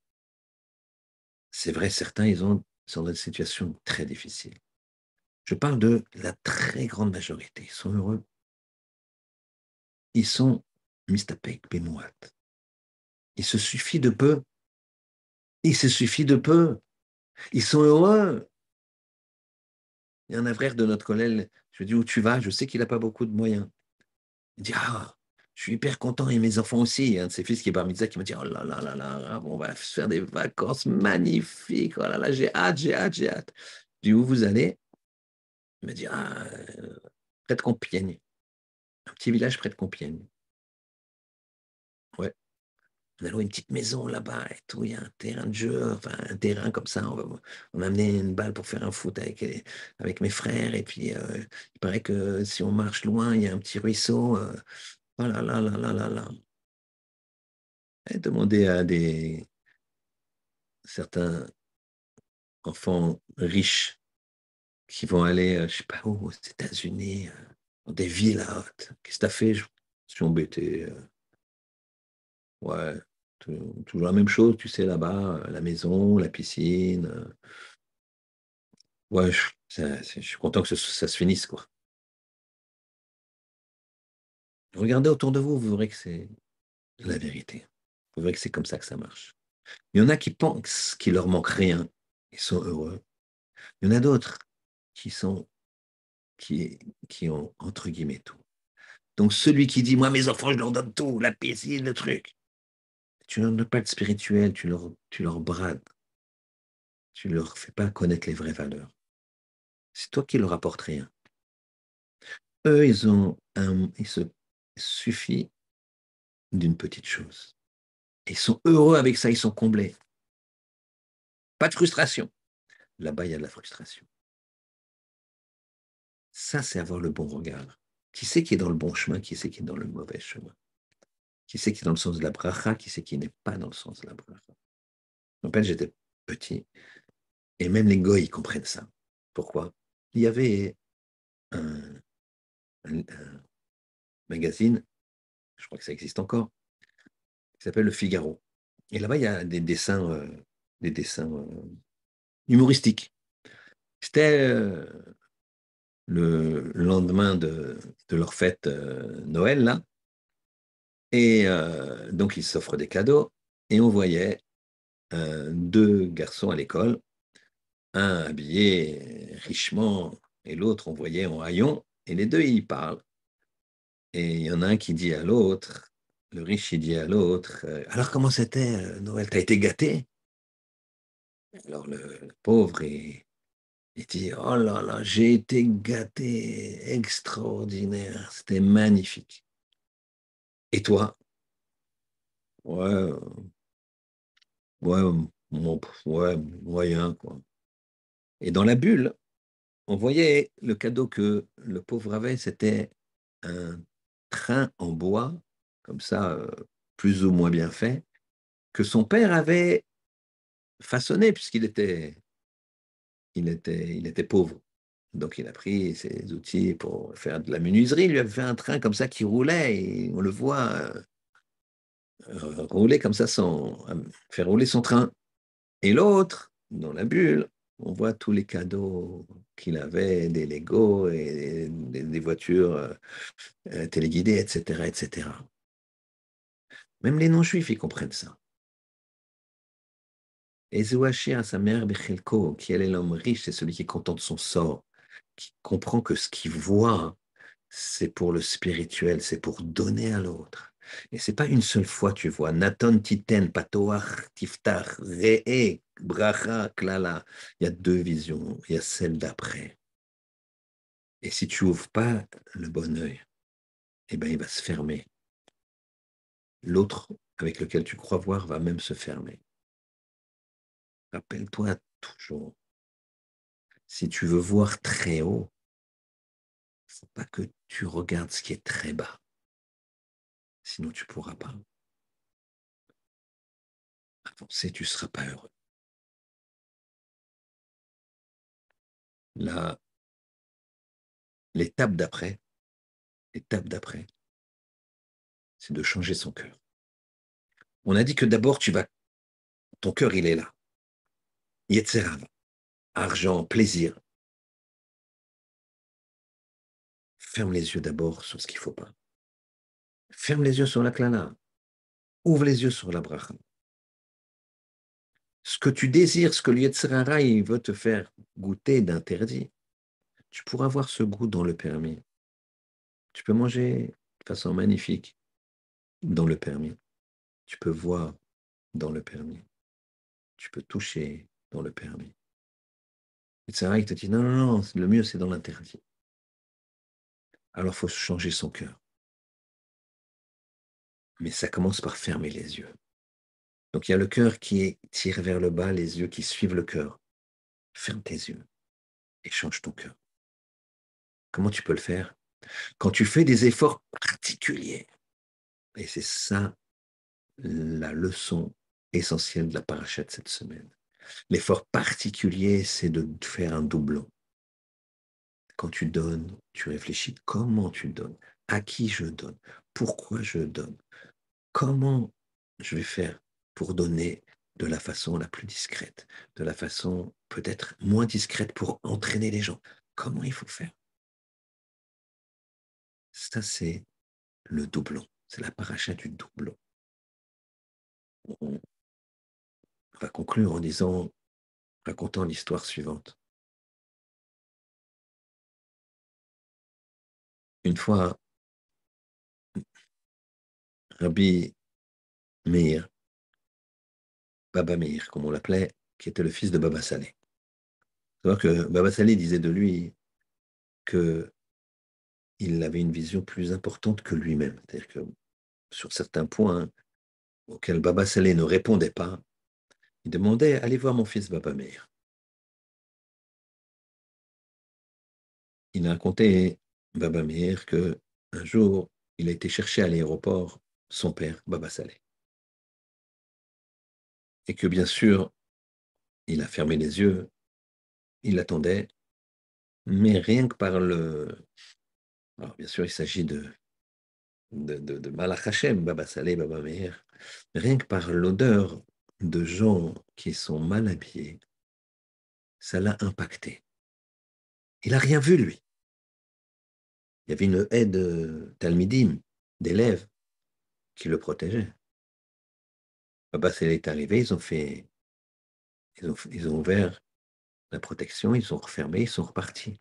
c'est vrai, certains, ils sont dans une situation très difficile. Je parle de la très grande majorité. Ils sont heureux. Ils sont mistapek, bémouat. Il se suffit de peu. Il se suffit de peu. Ils sont heureux. Il y a un frère de notre collègue, je lui dis où tu vas, je sais qu'il n'a pas beaucoup de moyens. Il dit, ah, je suis hyper content et mes enfants aussi. Un de ses fils qui est bar mitzvah qui m'a dit, oh là là là là, on va faire des vacances magnifiques. Oh là là, j'ai hâte, j'ai hâte, j'ai hâte. Je dis, où vous allez? Il m'a dit, ah, près de Compiègne. Un petit village près de Compiègne. Ouais. On a loué une petite maison là-bas et tout, il y a un terrain de jeu, enfin un terrain comme ça. On a amené une balle pour faire un foot avec mes frères. Et puis, il paraît que si on marche loin, il y a un petit ruisseau. Oh là là là là là là. Et demander à certains enfants riches qui vont aller, je sais pas où, aux États-Unis, dans des villas. Qu'est-ce que t'as fait? Je suis embêté. Ouais, toujours la même chose, tu sais, là-bas, la maison, la piscine. Ouais, je suis content que ça se finisse, quoi. Regardez autour de vous, vous verrez que c'est la vérité. Vous verrez que c'est comme ça que ça marche. Il y en a qui pensent qu'il leur manque rien. Ils sont heureux. Il y en a d'autres qui sont, qui, qui ont, entre guillemets, tout. Donc, celui qui dit, moi, mes enfants, je leur donne tout, la piscine, le truc. Tu leur donnes pas de spirituel, tu leur brades. Tu leur fais pas connaître les vraies valeurs. C'est toi qui leur apportes rien. Eux, il se suffit d'une petite chose. Ils sont heureux avec ça, ils sont comblés. Pas de frustration. Là-bas, il y a de la frustration. Ça, c'est avoir le bon regard. Qui c'est qui est dans le bon chemin, qui c'est qui est dans le mauvais chemin? Qui c'est qui est dans le sens de la bracha, qui c'est qui n'est pas dans le sens de la bracha? En fait, j'étais petit, et même les goïs comprennent ça. Pourquoi? Il y avait un, un magazine, je crois que ça existe encore, qui s'appelle Le Figaro. Et là-bas, il y a des dessins humoristiques. C'était le lendemain de leur fête Noël, là. Et donc, ils s'offrent des cadeaux. Et on voyait deux garçons à l'école, un habillé richement et l'autre, on voyait en haillons. Et les deux, ils parlent. Et il y en a un qui dit à l'autre, le riche, il dit à l'autre, alors comment c'était Noël? T'as été gâté? Alors le pauvre, il dit, oh là là, j'ai été gâté, extraordinaire, c'était magnifique. Et toi? Ouais, ouais, ouais, moyen, quoi. Et dans la bulle, on voyait le cadeau que le pauvre avait, c'était un train en bois, comme ça, plus ou moins bien fait, que son père avait façonné, puisqu'il était pauvre. Donc il a pris ses outils pour faire de la menuiserie, il lui avait fait un train comme ça qui roulait, et on le voit rouler comme ça, faire rouler son train. Et l'autre, dans la bulle, on voit tous les cadeaux qu'il avait, des Lego et des voitures téléguidées, etc., etc. Même les non-juifs, ils comprennent ça. Et Zouachir à sa mère Bechelko, qui elle est l'homme riche, c'est celui qui est content de son sort, qui comprend que ce qu'il voit, c'est pour le spirituel, c'est pour donner à l'autre. Et c'est pas une seule fois, tu vois. Naton titen, patoach, tiftach, re'e, bracha, klala. Il y a deux visions. Il y a celle d'après. Et si tu ouvres pas le bon œil, eh ben, il va se fermer. L'autre avec lequel tu crois voir va même se fermer. Rappelle-toi toujours, si tu veux voir très haut, il ne faut pas que tu regardes ce qui est très bas. Sinon, tu ne pourras pas avancer, tu ne seras pas heureux. Là, l'étape d'après, l'étape d'après, c'est de changer son cœur. On a dit que d'abord, ton cœur, il est là. Yetzerara, argent, plaisir. Ferme les yeux d'abord sur ce qu'il ne faut pas. Ferme les yeux sur la klala. Ouvre les yeux sur la bracha. Ce que tu désires, ce que le Yetzerara, il veut te faire goûter d'interdit, tu pourras avoir ce goût dans le permis. Tu peux manger de façon magnifique dans le permis. Tu peux voir dans le permis. Tu peux toucher dans le permis. Yetzerara, il te dit non, non, non, le mieux, c'est dans l'interdit. Alors, il faut changer son cœur. Mais ça commence par fermer les yeux. Donc il y a le cœur qui tire vers le bas, les yeux qui suivent le cœur. Ferme tes yeux et change ton cœur. Comment tu peux le faire? Quand tu fais des efforts particuliers. Et c'est ça la leçon essentielle de la paracha de cette semaine. L'effort particulier, c'est de faire un doublon. Quand tu donnes, tu réfléchis comment tu donnes, à qui je donne, pourquoi je donne, comment je vais faire pour donner de la façon la plus discrète, de la façon peut-être moins discrète pour entraîner les gens. Comment il faut faire? Ça, c'est le doublon. C'est la paracha du doublon. On va conclure en disant, racontant l'histoire suivante. Une fois, Rabbi Meir, Baba Meir, comme on l'appelait, qui était le fils de Baba Saleh. Il faut savoir que Baba Saleh disait de lui qu'il avait une vision plus importante que lui-même. C'est-à-dire que sur certains points auxquels Baba Saleh ne répondait pas, il demandait, allez voir mon fils Baba Meir. Il a raconté, Baba Meir, que un jour, il a été chercher à l'aéroport son père, Baba Saleh. Et que bien sûr, il a fermé les yeux, il attendait, mais rien que par le... Alors bien sûr, il s'agit de Malach Hashem, Baba Saleh, Baba Meir, rien que par l'odeur de gens qui sont mal habillés, ça l'a impacté. Il n'a rien vu, lui. Il y avait une haie de Talmidim, d'élèves, qui le protégeaient. Baba Saleh est arrivé, ils ont ouvert la protection, ils ont refermé, ils sont repartis.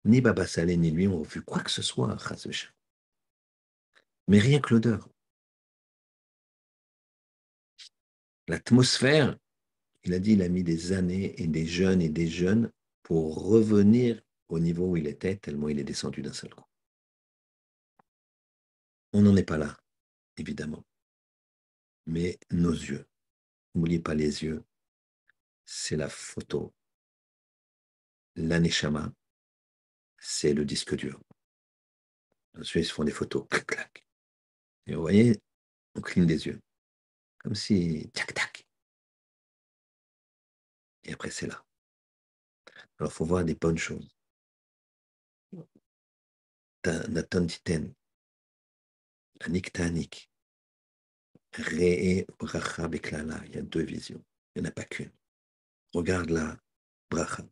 Ni Baba Saleh ni lui ont vu quoi que ce soit, mais rien que l'odeur. L'atmosphère, il a dit, il a mis des années et des jeunes pour revenir au niveau où il était, tellement il est descendu d'un seul coup. On n'en est pas là, évidemment. Mais nos yeux, n'oubliez pas les yeux, c'est la photo. L'aneshama, c'est le disque dur. Nos yeux, ils se font des photos, clac, clac. Et vous voyez, on cligne des yeux, comme si, tac, tac. Et après, c'est là. Alors, il faut voir des bonnes choses. Nathan Titen, Anik Tanik, Re'e Bracha Beklala, il y a deux visions, il n'y en a pas qu'une. Regarde la bracha,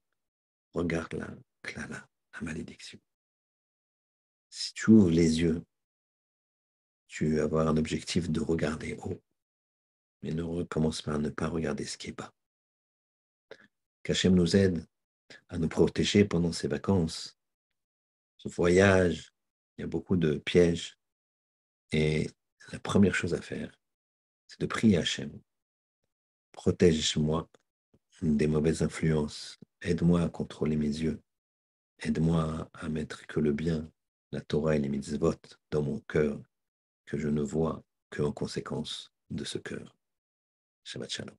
regarde la klala, la malédiction. Si tu ouvres les yeux, tu vas avoir un objectif de regarder haut, mais ne recommence pas à ne pas regarder ce qui est bas. Qu'Hachem nous aide à nous protéger pendant ces vacances, ce voyage, il y a beaucoup de pièges, et la première chose à faire, c'est de prier Hachem. Protège-moi des mauvaises influences, aide-moi à contrôler mes yeux, aide-moi à mettre que le bien, la Torah et les mitzvot dans mon cœur, que je ne vois qu'en conséquence de ce cœur. Shabbat Shalom.